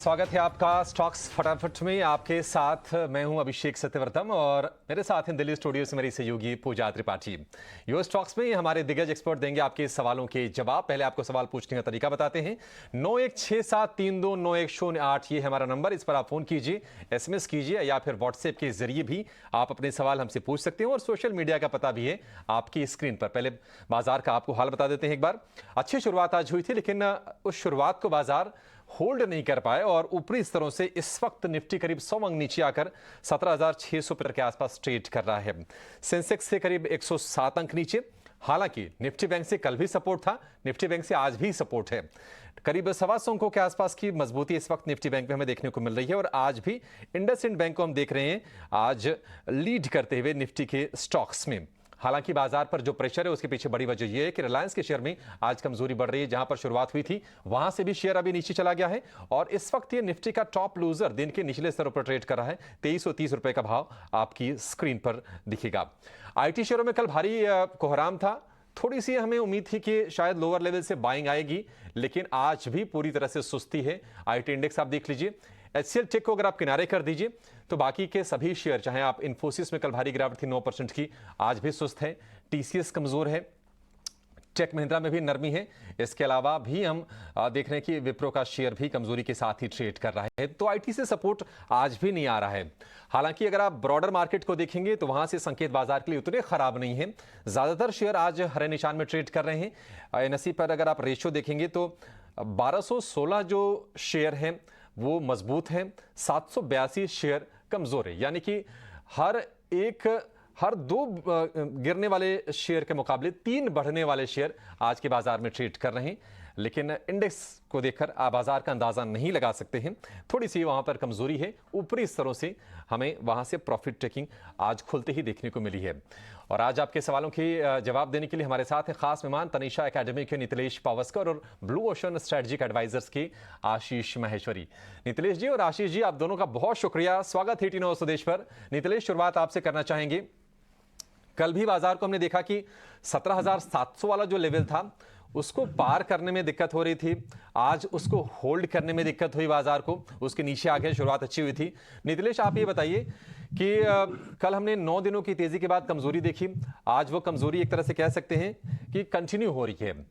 स्वागत है आपका स्टॉक्स फटाफट में। आपके साथ मैं हूं अभिषेक सत्यव्रतम और मेरे साथ हैं दिल्ली स्टूडियो से मेरी सहयोगी पूजा त्रिपाठी। यूएस स्टॉक्स में हमारे दिग्गज एक्सपर्ट देंगे आपके सवालों के जवाब। पहले आपको सवाल पूछने का तरीका बताते हैं। 9167329108 ये है हमारा नंबर, इस पर आप फोन कीजिए, एसएमएस कीजिए या फिर व्हाट्सएप के जरिए भी आप अपने सवाल हमसे पूछ सकते हैं। और सोशल मीडिया का पता भी है आपकी स्क्रीन पर। पहले बाजार का आपको हाल बता देते हैं एक बार। अच्छी शुरुआत आज हुई थी, लेकिन उस शुरुआत को बाजार होल्ड नहीं कर पाए और ऊपरी स्तरों से इस वक्त निफ्टी करीब 100 अंक नीचे आकर 17,600 के आसपास ट्रेड कर रहा है। सेंसेक्स से करीब 107 अंक नीचे। हालांकि निफ्टी बैंक से कल भी सपोर्ट था, निफ्टी बैंक से आज भी सपोर्ट है। करीब 125 अंकों के आसपास की मजबूती इस वक्त निफ्टी बैंक में हमें देखने को मिल रही है। और आज भी इंडसइंड बैंक को हम देख रहे हैं आज लीड करते हुए निफ्टी के स्टॉक्स में। हालांकि बाजार पर जो प्रेशर है उसके पीछे बड़ी वजह यह है कि रिलायंस के शेयर में आज कमजोरी बढ़ रही है। जहां पर शुरुआत हुई थी वहां से भी शेयर अभी नीचे चला गया है और इस वक्त ये निफ्टी का टॉप लूजर दिन के निचले स्तरों पर ट्रेड कर रहा है। 2330 रुपए का भाव आपकी स्क्रीन पर दिखेगा। आईटी शेयरों में कल भारी कोहराम था। थोड़ी सी हमें उम्मीद थी कि शायद लोअर लेवल से बाइंग आएगी, लेकिन आज भी पूरी तरह से सुस्ती है। आईटी इंडेक्स आप देख लीजिए। एचसीएल टेक को अगर आप किनारे कर दीजिए तो बाकी के सभी शेयर, चाहे आप इन्फोसिस में कल भारी गिरावट थी 9% की, आज भी सुस्त है। टीसीएस कमजोर है। टेक महिंद्रा में भी नरमी है। इसके अलावा भी हम देख रहे हैं कि विप्रो का शेयर भी कमजोरी के साथ ही ट्रेड कर रहा है। तो आईटी से सपोर्ट आज भी नहीं आ रहा है। हालांकि अगर आप ब्रॉडर मार्केट को देखेंगे तो वहां से संकेत बाजार के लिए उतने खराब नहीं है। ज्यादातर शेयर आज हरे निशान में ट्रेड कर रहे हैं। एनएसई पर अगर आप रेशियो देखेंगे तो 1216 जो शेयर हैं वो मजबूत हैं, 782 शेयर कमजोर है। यानी कि हर दो गिरने वाले शेयर के मुकाबले 3 बढ़ने वाले शेयर आज के बाजार में ट्रेड कर रहे हैं। लेकिन इंडेक्स को देखकर आप बाजार का अंदाजा नहीं लगा सकते हैं। थोड़ी सी वहां पर कमजोरी है। ऊपरी स्तरों से हमें वहां से प्रॉफिट टेकिंग आज खुलते ही देखने को मिली है। और आज आपके सवालों के जवाब देने के लिए हमारे साथ हैं खास मेहमान, तनीषा एकेडमी के नीतिलेश पावस्कर और ब्लू ओशन स्ट्रेटजिक एडवाइजर्स के आशीष माहेश्वरी। नीतिलेश जी और आशीष जी, आप दोनों का बहुत शुक्रिया। स्वागत है टी9 स्वदेश पर। नीतिलेश, शुरुआत आपसे करना चाहेंगे। कल भी बाजार को हमने देखा कि 17,700 वाला जो लेवल था उसको पार करने में दिक्कत हो रही थी। आज उसको होल्ड करने में दिक्कत हुई बाजार को, उसके नीचे आगे शुरुआत अच्छी हुई थी। नीतिलेश, आप ये बताइए कि कल हमने 9 दिनों की तेजी के बाद कमजोरी देखी। आज वो कमजोरी एक तरह से कह सकते हैं कि कंटिन्यू हो रही है।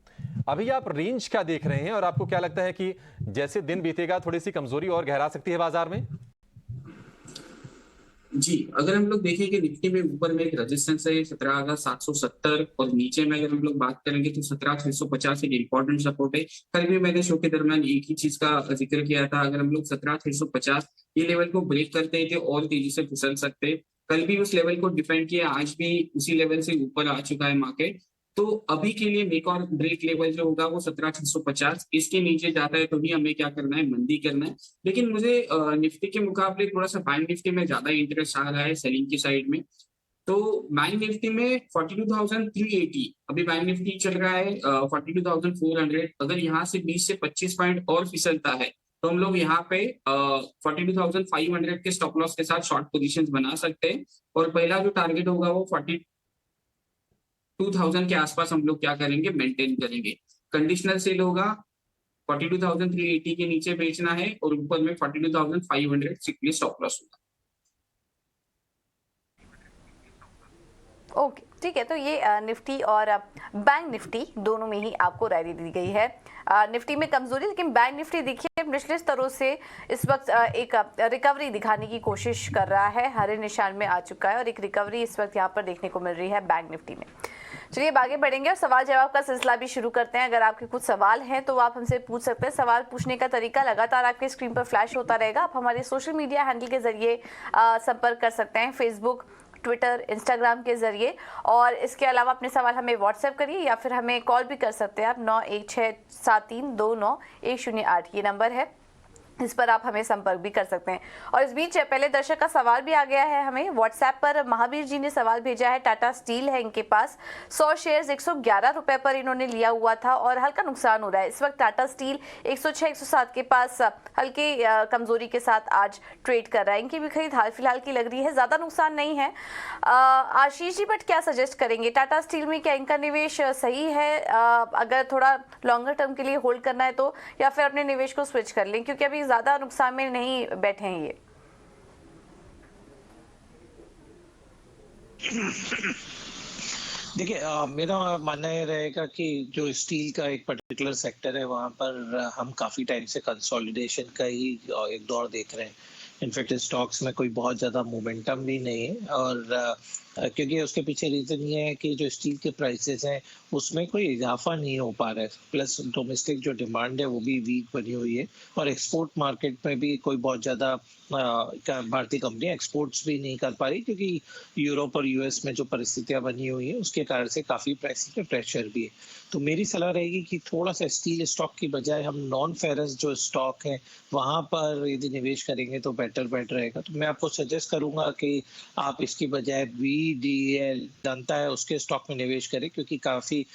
अभी आप रेंज क्या देख रहे हैं और आपको क्या लगता है कि जैसे दिन बीतेगा थोड़ी सी कमजोरी और गहरा सकती है बाजार में? जी, अगर हम लोग देखें कि निफ्टी में ऊपर में एक रेजिस्टेंस है 17,770 और नीचे में अगर हम लोग बात करेंगे तो 17,650 एक इंपॉर्टेंट सपोर्ट है। कल भी मैंने शो के दरमियान एक ही चीज का जिक्र किया था, अगर हम लोग 17,650 ये लेवल को ब्रेक करते हैं तो और तेजी से फिसल सकते हैं। कल भी उस लेवल को डिफेंड किया, आज भी उसी लेवल से ऊपर आ चुका है मार्केट। तो अभी के लिए मेक और ब्रेक लेवल जो होगा वो 17,650, इसके नीचे जाता है तो भी हमें क्या करना है, मंदी करना है। लेकिन मुझे निफ्टी के मुकाबले थोड़ा सा बैंक निफ्टी में ज्यादा इंटरेस्ट आ रहा है सेलिंग की साइड में। तो बैंक निफ्टी में 42,380 अभी बैंक निफ्टी चल रहा है 42,400। अगर यहाँ से 20 से 25 पॉइंट और फिसलता है तो हम लोग यहाँ पे 42,500 के स्टॉप लॉस के साथ शॉर्ट पोजीशंस बना सकते हैं। और पहला जो टारगेट होगा वो 42,000 के आसपास हम लोग क्या करेंगे, मेंटेन करेंगे। कंडीशनल सेल होगा 42,380 के नीचे बेचना है और ऊपर में 42,500 सिक्सली स्टॉप लॉस होगा। ओके, ठीक है। तो ये निफ्टी और बैंक निफ्टी दोनों में ही आपको राय दी गई है। निफ्टी में कमजोरी, लेकिन बैंक निफ्टी देखिए निचले स्तरों से इस वक्त एक रिकवरी दिखाने की कोशिश कर रहा है, हरे निशान में आ चुका है और एक रिकवरी इस वक्त यहाँ पर देखने को मिल रही है बैंक निफ्टी में। चलिए अब आगे बढ़ेंगे और सवाल जवाब का सिलसिला भी शुरू करते हैं। अगर आपके कुछ सवाल हैं तो आप हमसे पूछ सकते हैं। सवाल पूछने का तरीका लगातार आपके स्क्रीन पर फ्लैश होता रहेगा। आप हमारे सोशल मीडिया हैंडल के जरिए संपर्क कर सकते हैं, फेसबुक, ट्विटर, इंस्टाग्राम के जरिए। और इसके अलावा अपने सवाल हमें व्हाट्सएप करिए या फिर हमें कॉल भी कर सकते हैं आप। 9167329108 ये नंबर है, इस पर आप हमें संपर्क भी कर सकते हैं। और इस बीच पहले दर्शक का सवाल भी आ गया है हमें व्हाट्सएप पर। महावीर जी ने सवाल भेजा है। टाटा स्टील है इनके पास, 100 शेयर्स 111 रुपए पर इन्होंने लिया हुआ था और हल्का नुकसान हो रहा है इस वक्त। टाटा स्टील 106-107 के पास हल्के कमजोरी के साथ आज ट्रेड कर रहा है। इनकी भी खरीद हाल फिलहाल की लग रही है, ज्यादा नुकसान नहीं है। आशीष जी बट क्या सजेस्ट करेंगे टाटा स्टील में? क्या इनका निवेश सही है अगर थोड़ा लॉन्गर टर्म के लिए होल्ड करना है तो, या फिर अपने निवेश को स्विच कर लें? क्योंकि अभी ज्यादा नुकसान में नहीं बैठे हैं ये? देखिए, मेरा मानना ये रहेगा कि जो स्टील का एक पर्टिकुलर सेक्टर है वहाँ पर हम काफ़ी टाइम से कंसोलिडेशन का ही एक दौर देख रहे हैं। इनफैक्ट स्टॉक्स में कोई बहुत ज़्यादा मोमेंटम भी नहीं है, और क्योंकि उसके पीछे रीज़न ये है कि जो स्टील के प्राइसेस हैं उसमें कोई इजाफा नहीं हो पा रहा है, प्लस डोमेस्टिक जो डिमांड है वो भी वीक बनी हुई है, और एक्सपोर्ट मार्केट में भी कोई बहुत ज़्यादा भारतीय कंपनी एक्सपोर्ट्स भी नहीं कर पा रही, क्योंकि यूरोप और यूएस में जो परिस्थितियां बनी हुई हैं उसके कारण से काफ़ी प्राइसिंग पे प्रेशर भी है। तो मेरी सलाह रहेगी कि थोड़ा सा स्टील स्टॉक की बजाय हम नॉन फेरस जो स्टॉक है वहाँ पर यदि निवेश करेंगे तो बेटर रहेगा। तो मैं आपको सजेस्ट करूंगा कि आप इसकी बजाय VDL जनता है उसके स्टॉक में निवेश करें, क्योंकि काफ़ी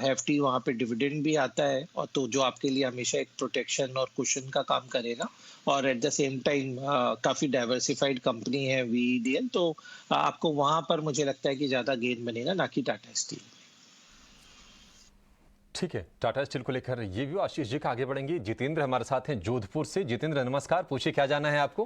हेफ्टी वहाँ पे डिविडेंड भी आता है, और तो जो आपके लिए हमेशा एक प्रोटेक्शन और कुशन का काम करेगा, और एट द सेम टाइम काफ़ी डाइवर्सिफाइड कंपनी है VDL, तो आपको वहाँ पर मुझे लगता है कि ज़्यादा गेन बनेगा, ना कि टाटा स्टील। ठीक है, टाटा स्टील को लेकर ये भी आशीष जी का। आगे बढ़ेंगे। जितेंद्र हमारे साथ हैं जोधपुर से। जितेंद्र नमस्कार, पूछिए क्या जाना है आपको?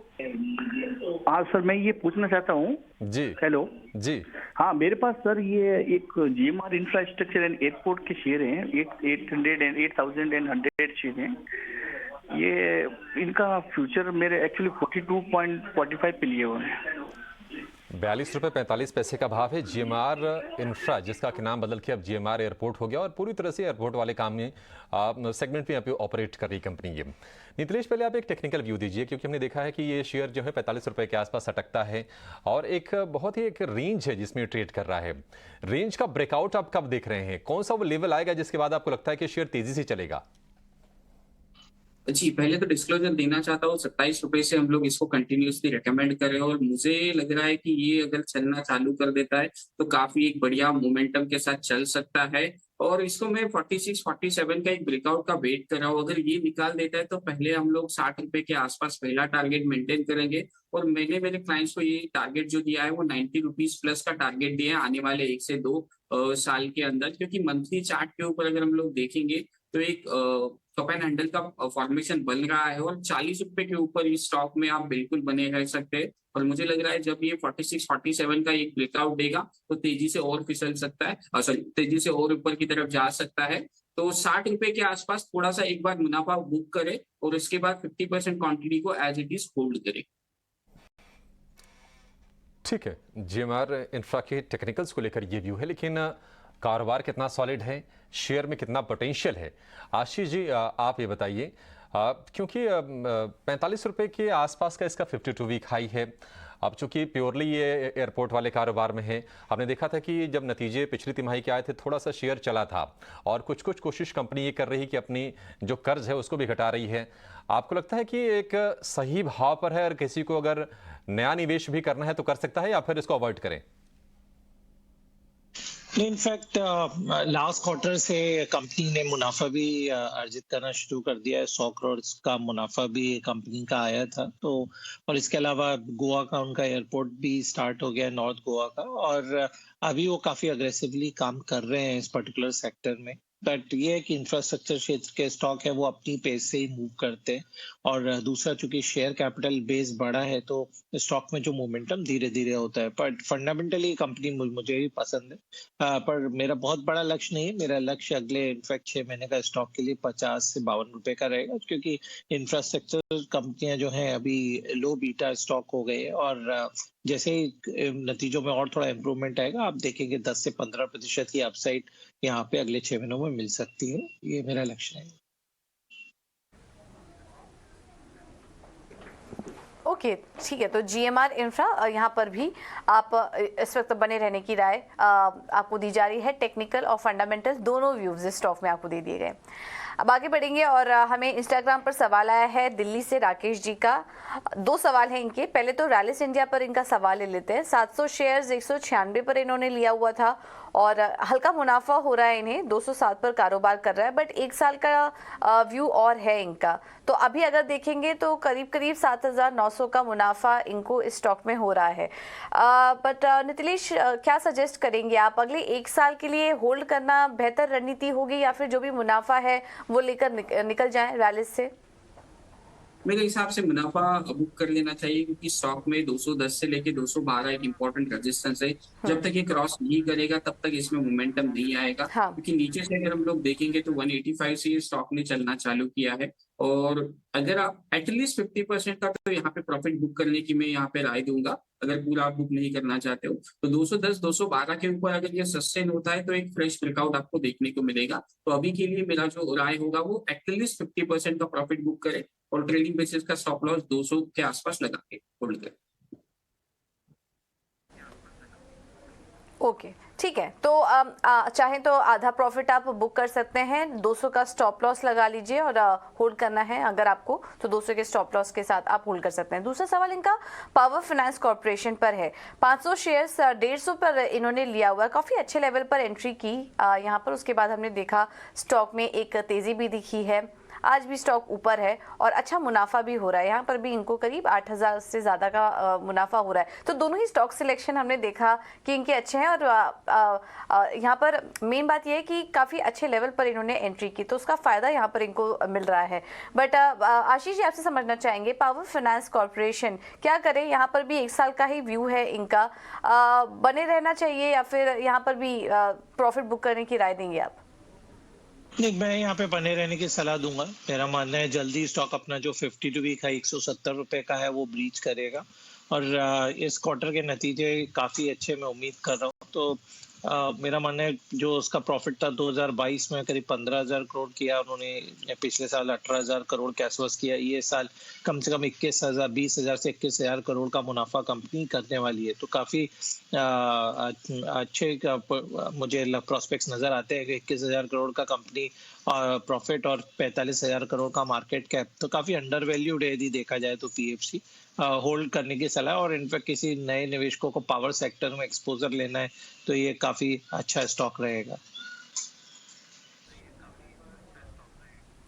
हाँ सर, मैं ये पूछना चाहता हूँ। जी हेलो जी। हाँ, मेरे पास सर ये एक GMR इंफ्रास्ट्रक्चर एंड एयरपोर्ट के शेयर हैं, 8,100 शेयर हैं। ये इनका फ्यूचर मेरे एक्चुअली 42.45 पे लिए हुए हैं। 42.45 रुपए का भाव है। GMR इंफ्रा, जिसका कि नाम बदल के अब GMR एयरपोर्ट हो गया, और पूरी तरह से एयरपोर्ट वाले काम में सेगमेंट में यहाँ पे ऑपरेट कर रही कंपनी ये। नीतिलेश, पहले आप एक टेक्निकल व्यू दीजिए, क्योंकि हमने देखा है कि ये शेयर जो है 45 रुपए के आसपास अटकता है, और एक बहुत ही एक रेंज है जिसमें ट्रेड कर रहा है। रेंज का ब्रेकआउट आप कब देख रहे हैं? कौन सा वो लेवल आएगा जिसके बाद आपको लगता है कि शेयर तेजी से चलेगा? जी, पहले तो डिस्क्लोजर देना चाहता हूँ, 27 रुपए से हम लोग इसको कंटिन्यूअसली रेकमेंड कर रहे हैं, और मुझे लग रहा है कि ये अगर चलना चालू कर देता है तो काफी एक बढ़िया मोमेंटम के साथ चल सकता है। और इसको मैं 46-47 का एक ब्रेकआउट का वेट कर रहा हूँ। अगर ये निकाल देता है तो पहले हम लोग 60 रुपए के आसपास पहला टारगेट मेंटेन करेंगे, और मैंने मेरे क्लाइंट्स को ये टारगेट जो दिया है वो 90 रुपीज प्लस का टारगेट दिया है आने वाले 1 से 2 साल के अंदर। क्योंकि मंथली चार्ट के ऊपर अगर हम लोग देखेंगे तो एक टॉप एंड हैंडल का फॉर्मेशन बन रहा है, और 40 रुपए के ऊपर इस स्टॉक में आप बिल्कुल बने रह सकते हैं। और मुझे लग रहा है जब ये 46-47 का एक ब्रेकआउट देगा तो तेजी से और फिसल सकता है, सॉरी तेजी से और ऊपर की तरफ जा सकता है। तो 60 रुपए के आसपास थोड़ा सा एक बार मुनाफा बुक करे, और उसके बाद 50% क्वांटिटी को एज इट इज होल्ड करे। ठीक है, GMR इंफ्रा के टेक्निकल्स को लेकर ये व्यू है, लेकिन कारोबार कितना सॉलिड है, शेयर में कितना पोटेंशियल है? आशीष जी, आप ये बताइए, क्योंकि 45 रुपए के आसपास का इसका 52 वीक हाई है। अब चूंकि प्योरली ये एयरपोर्ट वाले कारोबार में है, हमने देखा था कि जब नतीजे पिछली तिमाही के आए थे थोड़ा सा शेयर चला था, और कुछ कोशिश कंपनी ये कर रही है कि अपनी जो कर्ज है उसको भी घटा रही है। आपको लगता है कि एक सही भाव पर है, और किसी को अगर नया निवेश भी करना है तो कर सकता है, या फिर इसको अवॉइड करें? इनफैक्ट लास्ट क्वार्टर से कंपनी ने मुनाफा भी अर्जित करना शुरू कर दिया है। 100 करोड़ का मुनाफा भी कंपनी का आया था। तो और इसके अलावा गोवा का उनका एयरपोर्ट भी स्टार्ट हो गया है, नॉर्थ गोवा का, और अभी वो काफी अग्रेसिवली काम कर रहे हैं इस पर्टिकुलर सेक्टर में। बट ये है कि इंफ्रास्ट्रक्चर क्षेत्र के स्टॉक है वो अपनी पेस से ही मूव करते हैं, और दूसरा चूंकि शेयर कैपिटल बेस बड़ा है तो स्टॉक में जो मोमेंटम धीरे धीरे होता है। बट फंडामेंटली कंपनी मुझे भी पसंद है, पर मेरा बहुत बड़ा लक्ष्य नहीं है। मेरा लक्ष्य अगले इनफैक्ट 6 महीने का स्टॉक के लिए 50 से 52 रुपए का रहेगा, क्योंकि इंफ्रास्ट्रक्चर कंपनियां जो हैं अभी लो बीटा स्टॉक हो गई है, और जैसे ही नतीजों में और थोड़ा इम्प्रूवमेंट आएगा आप देखेंगे 10 से 15% की अपसाइड यहाँ पे अगले 6 महीनों में मिल सकती है। ये मेरा लक्ष्य है। ओके, ठीक है। तो GMR इंफ्रा यहाँ पर भी आप इस वक्त बने रहने की राय आपको दी जा रही है। टेक्निकल और फंडामेंटल दोनों व्यूज इस स्टॉक में आपको दे दिए गए। अब आगे बढ़ेंगे, और हमें इंस्टाग्राम पर सवाल आया है दिल्ली से राकेश जी का। 2 सवाल हैं इनके। पहले तो रैलिस इंडिया पर इनका सवाल ले लेते हैं। 700 शेयर्स 196 पर इन्होंने लिया हुआ था, और हल्का मुनाफा हो रहा है इन्हें, 207 पर कारोबार कर रहा है, बट 1 साल का व्यू और है इनका। तो अभी अगर देखेंगे तो करीब 7,900 का मुनाफा इनको इस स्टॉक में हो रहा है। बट नीतिलेश, क्या सजेस्ट करेंगे आप? अगले 1 साल के लिए होल्ड करना बेहतर रणनीति होगी, या फिर जो भी मुनाफा है वो लेकर निकल जाएं रैलिस से? मेरे हिसाब से मुनाफा बुक कर लेना चाहिए, क्योंकि स्टॉक में 210 से लेके 212 एक इंपॉर्टेंट रेजिस्टेंस है। जब तक ये क्रॉस नहीं करेगा तब तक इसमें मोमेंटम नहीं आएगा, हाँ। क्योंकि नीचे से अगर हम लोग देखेंगे तो 185 से ये स्टॉक ने चलना चालू किया है। और अगर आप एटलीस्ट 50% का तो यहाँ पे प्रॉफिट बुक करने की मैं यहाँ पे राय दूंगा, अगर पूरा आप बुक नहीं करना चाहते हो तो 210 212 के ऊपर अगर ये सस्टेन होता है तो एक फ्रेश ब्रेकआउट आपको देखने को मिलेगा। तो अभी के लिए मेरा जो राय होगा वो एटलीस्ट 50% का प्रॉफिट बुक करे और ट्रेडिंग बेसिस का स्टॉप लॉस 200 के आसपास लगा के होल्ड करें। ओके, ठीक है। तो चाहें तो आधा प्रॉफिट आप बुक कर सकते हैं, 200 का स्टॉप लॉस लगा लीजिए और होल्ड करना है अगर आपको, तो 200 के स्टॉप लॉस के साथ आप होल्ड कर सकते हैं। दूसरा सवाल इनका पावर फाइनेंस कॉर्पोरेशन पर है। 500 शेयर्स 150 पर इन्होंने लिया हुआ है, काफ़ी अच्छे लेवल पर एंट्री की यहाँ पर। उसके बाद हमने देखा स्टॉक में एक तेज़ी भी दिखी है, आज भी स्टॉक ऊपर है और अच्छा मुनाफा भी हो रहा है। यहाँ पर भी इनको करीब 8,000 से ज़्यादा का मुनाफा हो रहा है। तो दोनों ही स्टॉक सिलेक्शन हमने देखा कि इनके अच्छे हैं और यहाँ पर मेन बात यह है कि काफ़ी अच्छे लेवल पर इन्होंने एंट्री की, तो उसका फ़ायदा यहाँ पर इनको मिल रहा है। बट आशीष जी, आपसे समझना चाहेंगे पावर फाइनेंस कॉर्पोरेशन क्या करें? यहाँ पर भी 1 साल का ही व्यू है इनका, बने रहना चाहिए या फिर यहाँ पर भी प्रॉफिट बुक करने की राय देंगे आप? नहीं, मैं यहाँ पे बने रहने की सलाह दूंगा। मेरा मानना है जल्दी स्टॉक अपना जो 52 वीक है 170 रुपए का है वो ब्रीच करेगा और इस क्वार्टर के नतीजे काफी अच्छे मैं उम्मीद कर रहा हूँ। तो मेरा मानना है जो उसका प्रॉफिट था 2022 में करीब 15,000 करोड़ किया उन्होंने, पिछले साल 18,000 करोड़ के आसपास किया। ये साल कम से कम 20,000 से 21,000 करोड़ का मुनाफा कंपनी करने वाली है। तो काफी अच्छे मुझे प्रोस्पेक्ट्स नजर आते हैं कि 21,000 करोड़ का कंपनी प्रॉफिट और 45,000 करोड़ का मार्केट कैप, तो काफी अंडर वैल्यूड है यदि देखा जाए तो पीएफसी। होल्ड करने की सलाह, और इनफैक्ट किसी नए निवेशकों को पावर सेक्टर में एक्सपोजर लेना है तो ये काफी अच्छा स्टॉक रहेगा।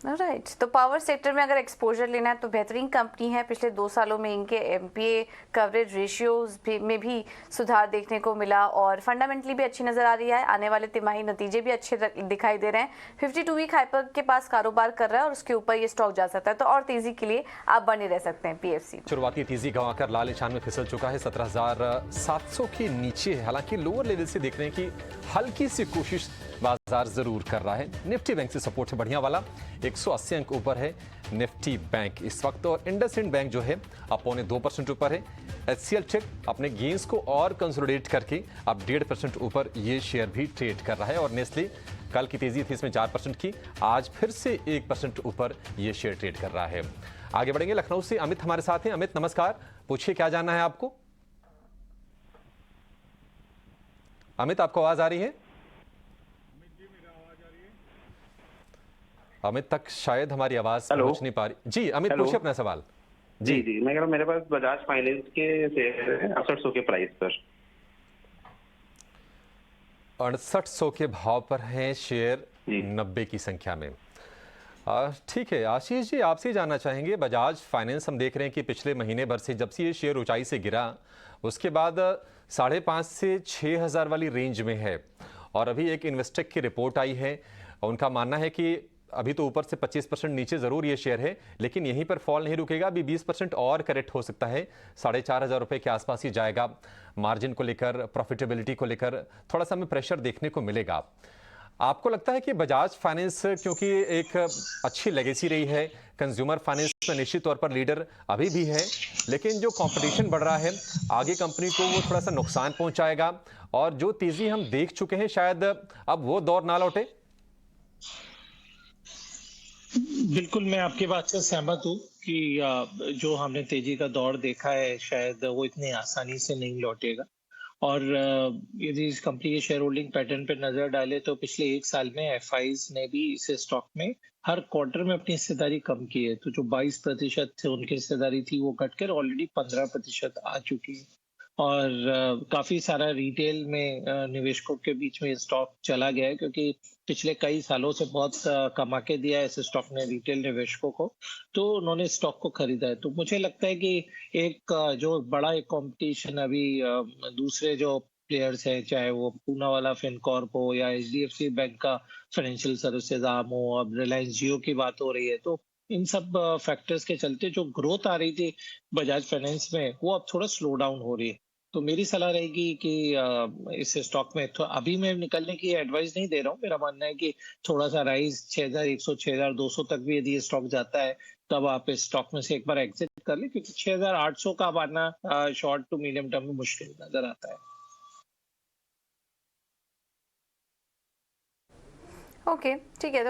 राइट, तो पावर सेक्टर में अगर एक्सपोजर लेना है तो बेहतरीन कंपनी है। पिछले 2 सालों में इनके एमपीए कवरेज रेशियोज में भी सुधार देखने को मिला और फंडामेंटली भी अच्छी नजर आ रही है। आने वाले तिमाही नतीजे भी अच्छे दिखाई दे रहे हैं। 52 वीक हाइपर के पास कारोबार कर रहा है और उसके ऊपर ये स्टॉक जा सकता है, तो और तेजी के लिए आप बने रह सकते हैं पीएफसी। शुरुआती तेजी गंवाकर लाल निशान में फिसल चुका है, 17,700 के नीचे है। हालांकि लोअर लेवल से देखने की हल्की सी कोशिश बाजार जरूर कर रहा है। निफ्टी बैंक से सपोर्ट है बढ़िया वाला, 180 अंक ऊपर है निफ्टी बैंक इस वक्त। और इंडसइंड बैंक जो है अब 0.2% ऊपर है। एचसीएल टेक अपने गेंस को और कंसोलिडेट करके अब 1.5% ऊपर ये शेयर भी ट्रेड कर रहा है। और नेस्ले कल की तेजी थी इसमें 4% की, आज फिर से 1% ऊपर ये शेयर ट्रेड कर रहा है। आगे बढ़ेंगे, लखनऊ से अमित हमारे साथ हैं। अमित नमस्कार, पूछिए क्या जानना है आपको? अमित, आपको आवाज आ रही है? अमित तक शायद हमारी आवाज पहुंच नहीं पा रही। जी अमित, पूछिए अपना सवाल। जी मैं कह रहा हूँ मेरे पास बजाज फाइनेंस के शेयर है 6800 के प्राइस पर। 6800 के भाव पर हैं शेयर, 90 की संख्या में। ठीक है आशीष जी, आपसे जानना चाहेंगे, बजाज फाइनेंस हम देख रहे हैं कि पिछले महीने भर से जब से ये शेयर ऊंचाई से गिरा उसके बाद 5,500 से 6,000 वाली रेंज में है। और अभी एक इन्वेस्टेक की रिपोर्ट आई है, उनका मानना है कि अभी तो ऊपर से 25% नीचे जरूर ये शेयर है, लेकिन यहीं पर फॉल नहीं रुकेगा, अभी 20% और करेक्ट हो सकता है, 4,500 रुपए के आसपास ही जाएगा। मार्जिन को लेकर, प्रॉफिटेबिलिटी को लेकर थोड़ा सा हमें प्रेशर देखने को मिलेगा। आपको लगता है कि बजाज फाइनेंस क्योंकि एक अच्छी लेगेसी रही है, कंज्यूमर फाइनेंस में निश्चित तौर पर लीडर अभी भी है, लेकिन जो कंपटीशन बढ़ रहा है आगे कंपनी को वो थोड़ा सा नुकसान पहुंचाएगा और जो तेजी हम देख चुके हैं शायद अब वो दौर ना लौटे? बिल्कुल, मैं आपकी बात से सहमत हूँ कि जो हमने तेजी का दौर देखा है शायद वो इतनी आसानी से नहीं लौटेगा। और यदि इस कंपनी के शेयर होल्डिंग पैटर्न पर नजर डाले तो पिछले 1 साल में एफआईज ने भी इस स्टॉक में हर क्वार्टर में अपनी हिस्सेदारी कम की है। तो जो 22% थे उनकी हिस्सेदारी थी वो घटकर ऑलरेडी 15% आ चुकी है। और काफी सारा रिटेल में निवेशकों के बीच में स्टॉक चला गया है, क्योंकि पिछले कई सालों से बहुत कमा के दिया है इस स्टॉक ने रिटेल निवेशकों को, तो उन्होंने स्टॉक को खरीदा है। तो मुझे लगता है कि एक जो बड़ा एक कंपटीशन अभी दूसरे जो प्लेयर्स हैं, चाहे वो पूना वाला फिनकॉर्प हो या एचडीएफसी बैंक का फाइनेंशियल सर्विसेज आर्म हो, अब रिलायंस जियो की बात हो रही है, तो इन सब फैक्टर्स के चलते जो ग्रोथ आ रही थी बजाज फाइनेंस में वो अब थोड़ा स्लो डाउन हो रही है। तो मेरी सलाह रहेगी कि इस स्टॉक में तो अभी मैं निकलने की एडवाइस नहीं दे रहा हूँ। मेरा मानना है कि थोड़ा सा राइज 6100 6200 तक भी यदि स्टॉक जाता है तब आप इस स्टॉक में से एक बार एग्जिट कर ले, क्योंकि 6800 का अब आना शॉर्ट टू मीडियम टर्म में मुश्किल नजर आता है। ओके, ठीक है।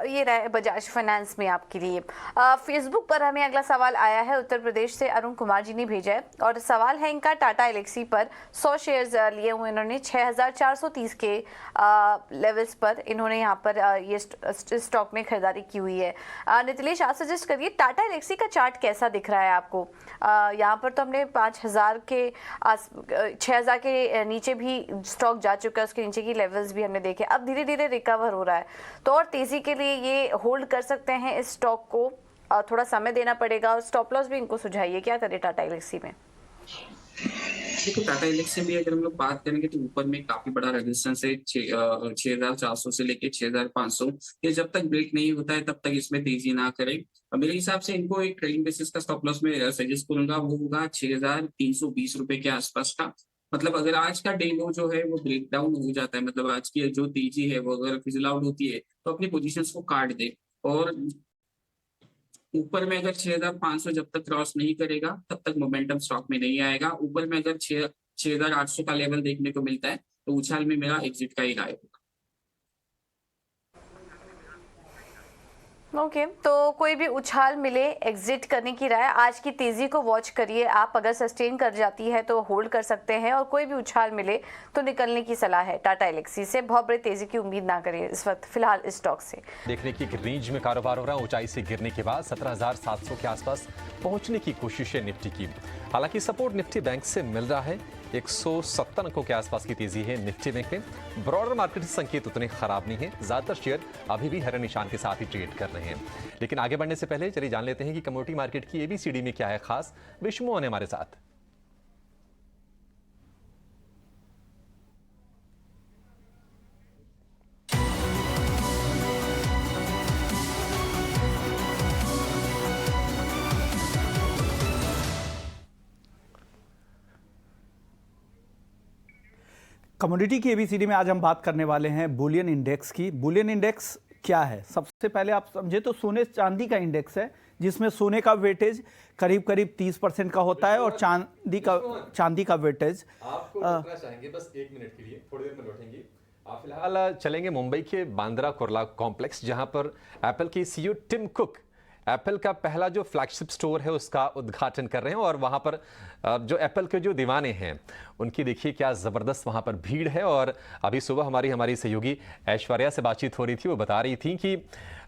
ये रहा बजाज फाइनेंस में आपके लिए। फेसबुक पर हमें अगला सवाल आया है, उत्तर प्रदेश से अरुण कुमार जी ने भेजा है और सवाल है इनका टाटा एलेक्सी पर 100 शेयर्स लिए हुए इन्होंने 6430 के लेवल्स पर इन्होंने यहाँ पर ये स्टॉक में खरीदारी की हुई है। नितिलेश, आप सजेस्ट करिए टाटा एलेक्सी का चार्ट कैसा दिख रहा है आपको? यहाँ पर तो हमने 5000 के 6000 के नीचे भी स्टॉक जा चुका है, उसके नीचे की लेवल्स भी हमने देखे, अब धीरे धीरे रिकवर हो रहा है, तो और तेजी के लिए ये होल्ड कर सकते हैं इस स्टॉक को? थोड़ा समय देना पड़ेगा और स्टॉप लॉस भी इनको सुझाइए, क्या करे टाटा एलेक्सी में? देखो, टाटा एलेक्सी में अगर हम लोग बात करेंगे तो ऊपर में काफी बड़ा रेजिस्टेंस है 6400 से लेके 6500। ये जब तक ब्रेक नहीं होता है तब तक इसमें तेजी ना करें। मेरे हिसाब से इनको एक ट्रेडिंग बेसिस का स्टॉप लॉस में सजेस्ट करूंगा, वो होगा 6320 रुपए के आसपास का। मतलब अगर आज का डे लो जो है वो ब्रेक डाउन हो जाता है, मतलब आज की जो तेजी है वो अगर फिजल आउट होती है तो अपनी पोजीशंस को काट दे। और ऊपर में अगर 6500 जब तक क्रॉस नहीं करेगा तब तक मोमेंटम स्टॉक में नहीं आएगा। ऊपर में अगर 6800 का लेवल देखने को मिलता है तो उछाल में मेरा एग्जिट का ही राय होगा। ओके, तो कोई भी उछाल मिले एग्जिट करने की राय। आज की तेजी को वॉच करिए, आप अगर सस्टेन कर जाती है तो होल्ड कर सकते हैं और कोई भी उछाल मिले तो निकलने की सलाह है टाटा एलेक्सी से। बहुत बड़ी तेजी की उम्मीद ना करिए इस वक्त फिलहाल इस स्टॉक से। देखने की रेंज में कारोबार हो रहा है, ऊंचाई से गिरने के बाद 17,700 के आसपास पहुंचने की कोशिश है निफ्टी की। हालांकि सपोर्ट निफ्टी बैंक से मिल रहा है, 170 अंकों के आसपास की तेजी है निफ्टी बैंक में। ब्रॉडर मार्केट से संकेत उतने खराब नहीं है, ज्यादातर शेयर अभी भी हरे निशान के साथ ही ट्रेड कर रहे हैं। लेकिन आगे बढ़ने से पहले चलिए जान लेते हैं कि कमोडिटी मार्केट की एबीसीडी में क्या है खास। विश्वमोहन हमारे साथ। कमोडिटी की एबीसीडी में आज हम बात करने वाले हैं बुलियन इंडेक्स की। बुलियन इंडेक्स क्या है? सबसे पहले आप समझे तो सोने चांदी का इंडेक्स है, जिसमें सोने का वेटेज करीब करीब 30% का होता है और चांदी का वेटेज आपको रुकना चाहेंगे बस 1 मिनट के लिए, थोड़ी देर में लौटेंगे। आप फिलहाल चलेंगे मुंबई के बांद्रा कुर्ला कॉम्प्लेक्स, जहां पर एप्पल के सीईओ टिम कुक एप्पल का पहला जो फ्लैगशिप स्टोर है उसका उद्घाटन कर रहे हैं। और वहां पर जो एप्पल के जो दीवाने हैं उनकी देखिए क्या ज़बरदस्त वहां पर भीड़ है। और अभी सुबह हमारी सहयोगी ऐश्वर्या से बातचीत हो रही थी, वो बता रही थी कि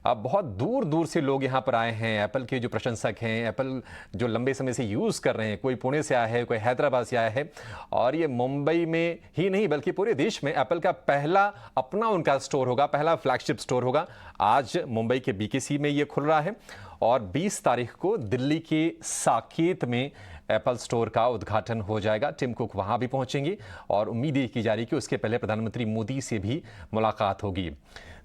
बहुत दूर दूर से लोग यहाँ पर आए हैं, एप्पल के जो प्रशंसक हैं, एप्पल जो लंबे समय से यूज़ कर रहे हैं, कोई पुणे से आया है, कोई हैदराबाद से आया है। और ये मुंबई में ही नहीं बल्कि पूरे देश में एप्पल का पहला अपना उनका स्टोर होगा, पहला फ्लैगशिप स्टोर होगा। आज मुंबई के बीकेसी में ये खुल रहा है और 20 तारीख को दिल्ली के साकेत में एप्पल स्टोर का उद्घाटन हो जाएगा। टिम कुक वहां भी पहुंचेंगे और उम्मीद की जा रही है कि उसके पहले प्रधानमंत्री मोदी से भी मुलाकात होगी।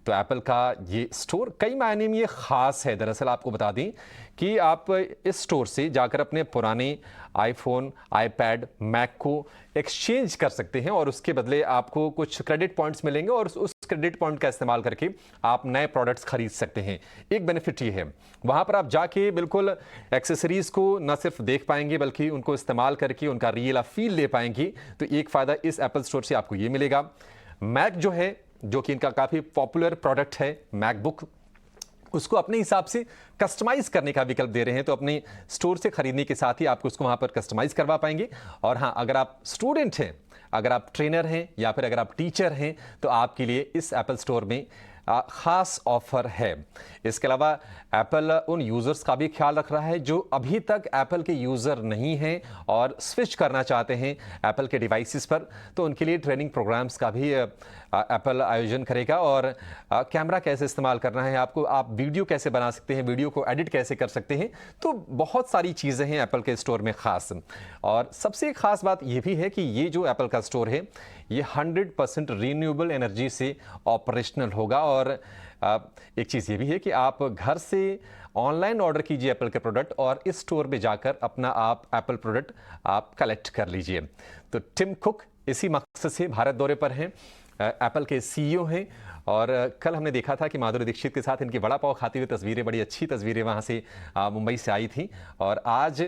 तो एप्पल का ये स्टोर कई मायने में ये खास है। दरअसल आपको बता दें कि आप इस स्टोर से जाकर अपने पुराने आईफोन, आईपैड, मैक को एक्सचेंज कर सकते हैं और उसके बदले आपको कुछ क्रेडिट पॉइंट्स मिलेंगे और उस क्रेडिट पॉइंट का इस्तेमाल करके आप नए प्रोडक्ट्स खरीद सकते हैं। एक बेनिफिट ये है, वहाँ पर आप जाके बिल्कुल एक्सेसरीज को न सिर्फ देख पाएंगे बल्कि उनको इस्तेमाल करके उनका रियल फील ले पाएंगे। तो एक फ़ायदा इस एप्पल स्टोर से आपको ये मिलेगा। मैक जो है, जो कि इनका काफ़ी पॉपुलर प्रोडक्ट है मैकबुक, उसको अपने हिसाब से कस्टमाइज करने का विकल्प दे रहे हैं। तो अपने स्टोर से खरीदने के साथ ही आपको उसको वहाँ पर कस्टमाइज करवा पाएंगे। और हाँ, अगर आप स्टूडेंट हैं, अगर आप ट्रेनर हैं या फिर अगर आप टीचर हैं तो आपके लिए इस एप्पल स्टोर में खास ऑफर है। इसके अलावा एप्पल उन यूज़र्स का भी ख्याल रख रहा है जो अभी तक एप्पल के यूज़र नहीं हैं और स्विच करना चाहते हैं एप्पल के डिवाइसेस पर। तो उनके लिए ट्रेनिंग प्रोग्राम्स का भी एप्पल आयोजन करेगा। और कैमरा कैसे इस्तेमाल करना है आपको, आप वीडियो कैसे बना सकते हैं, वीडियो को एडिट कैसे कर सकते हैं, तो बहुत सारी चीज़ें हैं एप्पल के स्टोर में ख़ास। और सबसे ख़ास बात यह भी है कि ये जो एप्पल का स्टोर है ये 100% रीन्यूएबल एनर्जी से ऑपरेशनल होगा। और एक चीज़ ये भी है कि आप घर से ऑनलाइन ऑर्डर कीजिए एप्पल के प्रोडक्ट और इस स्टोर में जाकर अपना आप एप्पल प्रोडक्ट आप कलेक्ट कर लीजिए। तो टिम कुक इसी मकसद से भारत दौरे पर हैं, एप्पल के सीईओ हैं और कल हमने देखा था कि माधुरी दीक्षित के साथ इनकी वड़ा पाव खाती हुई तस्वीरें, बड़ी अच्छी तस्वीरें वहाँ से मुंबई से आई थी। और आज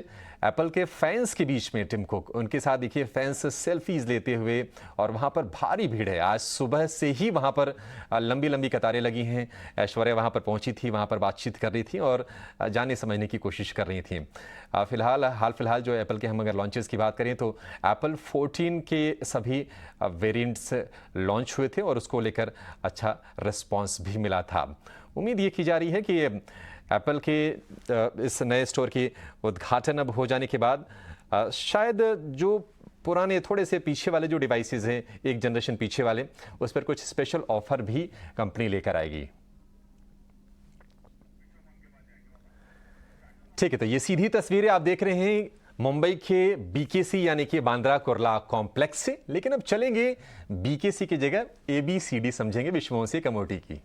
एप्पल के फैंस के बीच में टिम कुक, उनके साथ देखिए फैंस सेल्फीज लेते हुए, और वहाँ पर भारी भीड़ है। आज सुबह से ही वहाँ पर लंबी लंबी कतारें लगी हैं। ऐश्वर्या वहाँ पर पहुँची थी, वहाँ पर बातचीत कर रही थी और जानने समझने की कोशिश कर रही थी। हाल फिलहाल जो एप्पल के हम अगर लॉन्चेस की बात करें तो एप्पल 14 के सभी वेरिएंट्स लॉन्च हुए थे और उसको लेकर अच्छा रिस्पॉन्स भी मिला था। उम्मीद ये की जा रही है कि एप्पल के इस नए स्टोर की उद्घाटन अब हो जाने के बाद शायद जो पुराने थोड़े से पीछे वाले जो डिवाइसेस हैं, एक जनरेशन पीछे वाले, उस पर कुछ स्पेशल ऑफर भी कंपनी लेकर आएगी। ठीक है, तो ये सीधी तस्वीरें आप देख रहे हैं मुंबई के बीकेसी यानी कि बांद्रा कुर्ला कॉम्प्लेक्स से। लेकिन अब चलेंगे बीकेसी की जगह ABCD समझेंगे विश्ववंशी कमोडिटी की।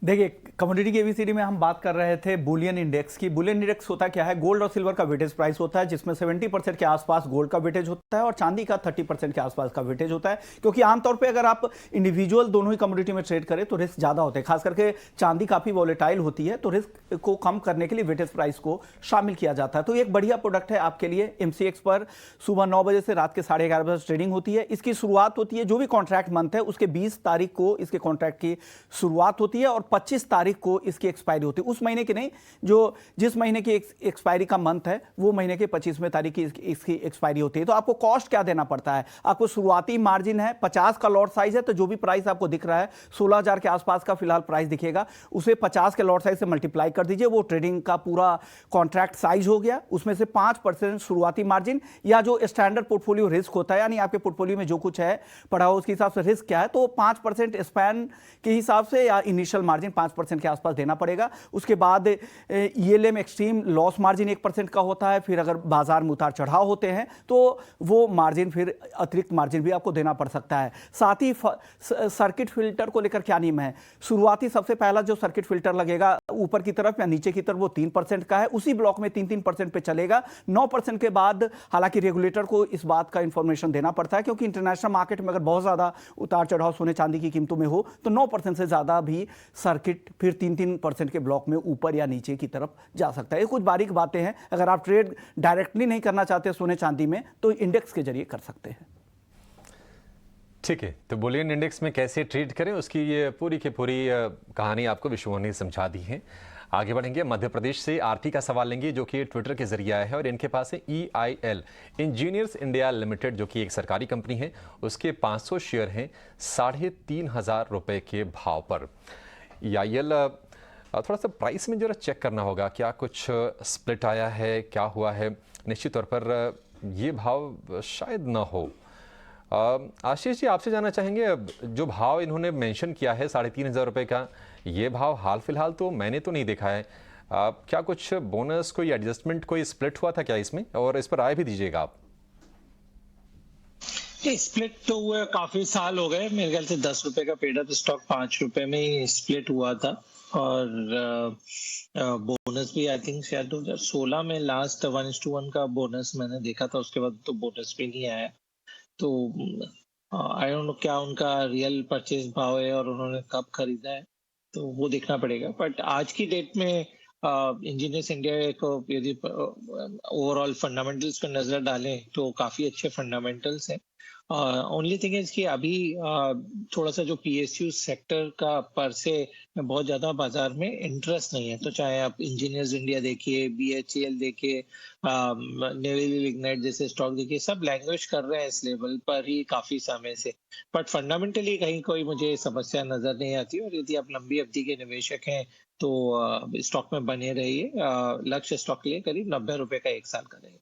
देखिए, कमोडिटी की ABCD में हम बात कर रहे थे बुलियन इंडेक्स की। बुलियन इंडेक्स होता क्या है? गोल्ड और सिल्वर का वेटेज प्राइस होता है, जिसमें 70% के आसपास गोल्ड का वेटेज होता है और चांदी का 30% के आसपास का वेटेज होता है। क्योंकि आमतौर पे अगर आप इंडिविजुअल दोनों ही कमोडिटी में ट्रेड करें तो रिस्क ज़्यादा होते हैं। खास करके चांदी काफ़ी वॉलेटाइल होती है, तो रिस्क को कम करने के लिए वेटेज प्राइस को शामिल किया जाता है। तो एक बढ़िया प्रोडक्ट है आपके लिए। MCX पर सुबह 9 बजे से रात के 11:30 बजे ट्रेडिंग होती है। इसकी शुरुआत होती है, जो भी कॉन्ट्रैक्ट मंथ है उसके 20 तारीख को इसके कॉन्ट्रैक्ट की शुरुआत होती है और 25 तारीख को इसकी एक्सपायरी होती है। उस महीने की नहीं, जो जिस महीने की एक्सपायरी का मंथ है वो महीने के 25वें तारीख की इसकी एक्सपायरी होती है। तो आपको कॉस्ट क्या देना पड़ता है? आपको शुरुआती मार्जिन है 50 का लॉट साइज है, तो जो भी प्राइस आपको दिख रहा है 16,000 के आसपास का फिलहाल प्राइस दिखेगा, उसे 50 के लॉट साइज से मल्टीप्लाई कर दीजिए, वो ट्रेडिंग का पूरा कॉन्ट्रैक्ट साइज हो गया। उसमें से 5% शुरुआती मार्जिन या जो स्टैंडर्ड पोर्टफोलियो रिस्क होता है, यानी आपके पोर्टफोलियो में जो कुछ है पड़ा हो उसके हिसाब से रिस्क क्या है, तो 5% स्पैन के हिसाब से या इनिशियल मार्जिन 5% के आसपास देना पड़ेगा। उसके बाद ELM एक्सट्रीम लॉस मार्जिन 1% का होता है। फिर अगर बाजार में उतार चढ़ाव होते हैं तो वो मार्जिन, फिर अतिरिक्त मार्जिन भी आपको देना पड़ सकता है। साथ ही सर्किट फिल्टर को लेकर क्या नियम है? शुरुआती सबसे पहला जो सर्किट फिल्टर लगेगा ऊपर की तरफ या नीचे की तरफ वो 3% का है, उसी ब्लॉक में 3% पे चलेगा। 9% के बाद हालांकि रेगुलेटर को इस बात का इंफॉर्मेशन देना पड़ता है, क्योंकि इंटरनेशनल मार्केट में अगर बहुत ज़्यादा उतार चढ़ाव सोने चांदी की कीमतों में हो तो 9% से ज़्यादा भी सर्किट फिर 3% के ब्लॉक में ऊपर या नीचे की तरफ जा सकता है। ये कुछ बारीक बातें हैं। अगर आप ट्रेड डायरेक्टली नहीं करना चाहते सोने चांदी में तो इंडेक्स के जरिए कर सकते हैं। ठीक है, तो बुलियन इंडेक्स में कैसे ट्रेड करें उसकी ये पूरी की पूरी कहानी आपको विश्ववंशी ने समझा दी है। आगे बढ़ेंगे, मध्य प्रदेश से आरती का सवाल लेंगे जो कि ट्विटर के जरिए आया है और इनके पास है EIL इंजीनियर्स इंडिया लिमिटेड, जो कि एक सरकारी कंपनी है। उसके 500 शेयर हैं 3,500 रुपए के भाव पर। EIL थोड़ा सा प्राइस में जरा चेक करना होगा, क्या कुछ स्प्लिट आया है, क्या हुआ है। निश्चित तौर पर ये भाव शायद ना हो। आशीष जी, आपसे जानना चाहेंगे, जो भाव इन्होंने मेंशन किया है 3,500 रुपये का, ये भाव हाल फिलहाल तो मैंने तो नहीं देखा है। क्या कुछ बोनस, कोई एडजस्टमेंट, कोई स्प्लिट हुआ था क्या इसमें? और इस पर राय भी दीजिएगा आप। स्प्लिट तो हुए काफी साल हो गए, मेरे ख्याल से 10 रुपए का पेड अप स्टॉक 5 रुपए में ही स्प्लिट हुआ था। और बोनस भी आई थिंक शायद 2016 में लास्ट 1:1 का बोनस मैंने देखा था, उसके बाद तो बोनस भी नहीं आया। तो आई डोंट नो क्या उनका रियल परचेज भाव है और उन्होंने कब खरीदा है, तो वो देखना पड़ेगा। बट आज की डेट में इंजीनियर्स इंडिया को यदि ओवरऑल फंडामेंटल्स पर नजर डालें तो काफी अच्छे फंडामेंटल्स हैं। ओनली थिंग इज कि अभी थोड़ा सा जो PSU सेक्टर का पर से बहुत ज्यादा बाजार में इंटरेस्ट नहीं है। तो चाहे आप इंजीनियर्स इंडिया देखिए, BHEL देखिए, नेवल लिग्नाइट जैसे स्टॉक देखिए, सब लैंग्वेज कर रहे हैं इस लेवल पर ही काफी समय से। बट फंडामेंटली कहीं कोई मुझे समस्या नजर नहीं आती। और यदि आप लंबी अवधि के निवेशक हैं तो स्टॉक में बने रहिए। लक्ष्य स्टॉक के लिए करीब 90 रुपए का 1 साल का रहेगा।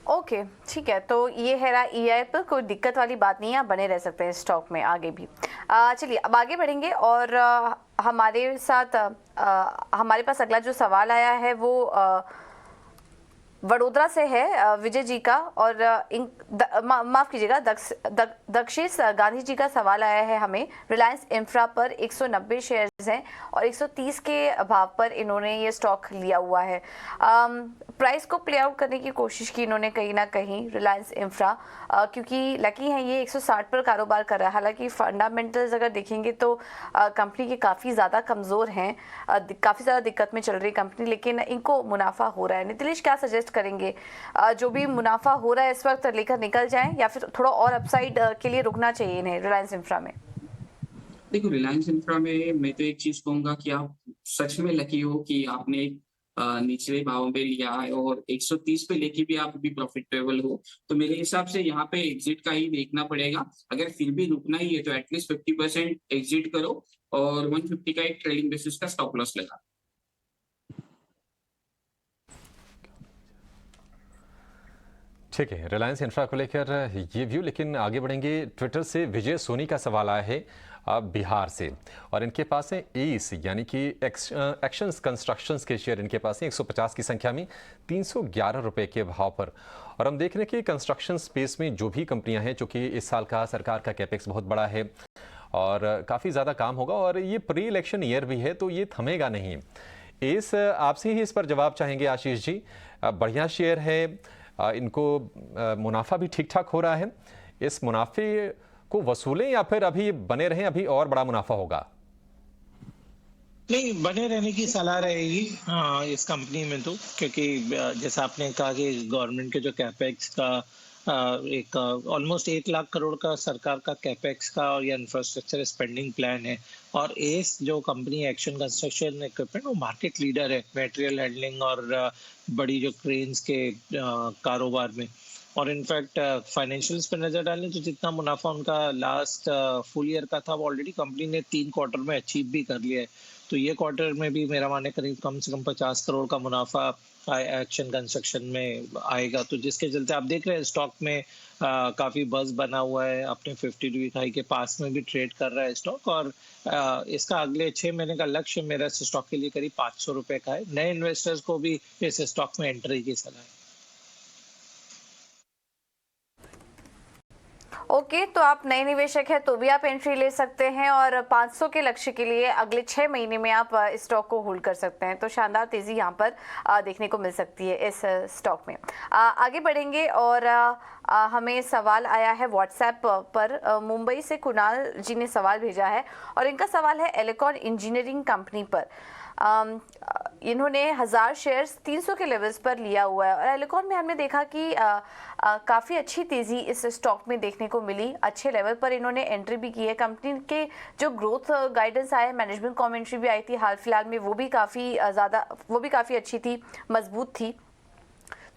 ओके, ठीक है, तो ये है रहा EIL पर, कोई दिक्कत वाली बात नहीं है, आप बने रह सकते हैं स्टॉक में आगे भी। चलिए अब आगे बढ़ेंगे और हमारे साथ हमारे पास अगला जो सवाल आया है वो वडोदरा से है विजय जी का, और माफ कीजिएगा दक्षेश गांधी जी का सवाल आया है हमें। रिलायंस इंफ्रा पर 190 शेयर्स हैं और 130 के भाव पर इन्होंने ये स्टॉक लिया हुआ है। प्राइस को प्ले आउट करने की कोशिश की इन्होंने कहीं ना कहीं रिलायंस इंफ्रा, क्योंकि लकी है ये 160 पर कारोबार कर रहा है। हालांकि फंडामेंटल्स अगर देखेंगे तो कंपनी के काफ़ी ज़्यादा कमज़ोर हैं, काफ़ी ज़्यादा दिक्कत में चल रही कंपनी, लेकिन इनको मुनाफा हो रहा है। नीतिश क्या सजेस्ट करेंगे, जो भी मुनाफा हो रहा है इस वक्त लेकर निकल जाएं या फिर थोड़ा और अपसाइड के लिए रुकना चाहिए इन्हें रिलायंस इंफ्रा में? देखो, रिलायंस इंफ्रा में मैं तो एक चीज कहूंगा कि आप सच में लकी हो कि आपने निचले भाव में लिया है और 130 पे लेके भी आप अभी प्रॉफिटेबल हो। तो मेरे हिसाब से यहाँ पे एग्जिट का ही देखना पड़ेगा। अगर फिर भी रुकना ही है तो एटलीस्ट 50% एग्जिट करो और 150 का एक ट्रेडिंग बेसिस का स्टॉप लॉस लगा। ठीक है, रिलायंस इंफ्रा को लेकर ये व्यू। लेकिन आगे बढ़ेंगे, ट्विटर से विजय सोनी का सवाल आया है बिहार से, और इनके पास है एस यानी कि एक्शंस कंस्ट्रक्शंस के शेयर इनके पास है 150 की संख्या में 311 रुपए के भाव पर। और हम देख रहे हैं कि कंस्ट्रक्शन स्पेस में जो भी कंपनियां हैं, चूँकि इस साल का सरकार का कैपेक्स बहुत बड़ा है और काफ़ी ज़्यादा काम होगा, और ये प्री इलेक्शन ईयर भी है तो ये थमेगा नहीं। एस आपसे ही इस पर जवाब चाहेंगे आशीष जी। बढ़िया शेयर है, इनको मुनाफा भी ठीक ठाक हो रहा है, इस मुनाफे को वसूलें या फिर अभी बने रहें, अभी और बड़ा मुनाफा होगा? नहीं, बने रहने की सलाह रहेगी इस कंपनी में तो, क्योंकि जैसा आपने कहा कि गवर्नमेंट के जो कैपेक्स का एक ऑलमोस्ट 1 लाख करोड़ का सरकार का कैपेक्स का और या इंफ्रास्ट्रक्चर स्पेंडिंग प्लान है। और एस जो कंपनी एक्शन कंस्ट्रक्शन इक्विपमेंट, वो मार्केट लीडर है मटेरियल हैंडलिंग और बड़ी जो क्रेन्स के कारोबार में। और इनफैक्ट फाइनेंशियल्स पे नजर डालें तो जितना मुनाफा उनका लास्ट फुल ईयर का था, वो ऑलरेडी कंपनी ने 3 क्वार्टर में अचीव भी कर लिया है। तो ये क्वार्टर में भी मेरा मानने करीब कम से कम 50 करोड़ का मुनाफा एक्शन कंस्ट्रक्शन में आएगा। तो जिसके चलते आप देख रहे हैं स्टॉक में काफी बज बना हुआ है, अपने 50 वीक हाई के पास में भी ट्रेड कर रहा है स्टॉक। और इसका अगले 6 महीने का लक्ष्य मेरा इस स्टॉक के लिए करीब 500 रुपए का है। नए इन्वेस्टर्स को भी इस स्टॉक में एंट्री की सलाह है। ओके, तो आप नए निवेशक हैं तो भी आप एंट्री ले सकते हैं और 500 के लक्ष्य के लिए अगले 6 महीने में आप स्टॉक को होल्ड कर सकते हैं। तो शानदार तेजी यहाँ पर देखने को मिल सकती है इस स्टॉक में। आगे बढ़ेंगे और हमें सवाल आया है व्हाट्सएप पर। मुंबई से कुणाल जी ने सवाल भेजा है और इनका सवाल है एलिकॉन इंजीनियरिंग कंपनी पर। इन्होंने 1000 शेयर्स 300 के लेवल्स पर लिया हुआ है और एलिकॉन में हमने देखा कि काफ़ी अच्छी तेज़ी इस स्टॉक में देखने को मिली। अच्छे लेवल पर इन्होंने एंट्री भी की है। कंपनी के जो ग्रोथ गाइडेंस आए, मैनेजमेंट कमेंट्री भी आई थी हाल फिलहाल में, वो भी काफ़ी अच्छी थी, मजबूत थी।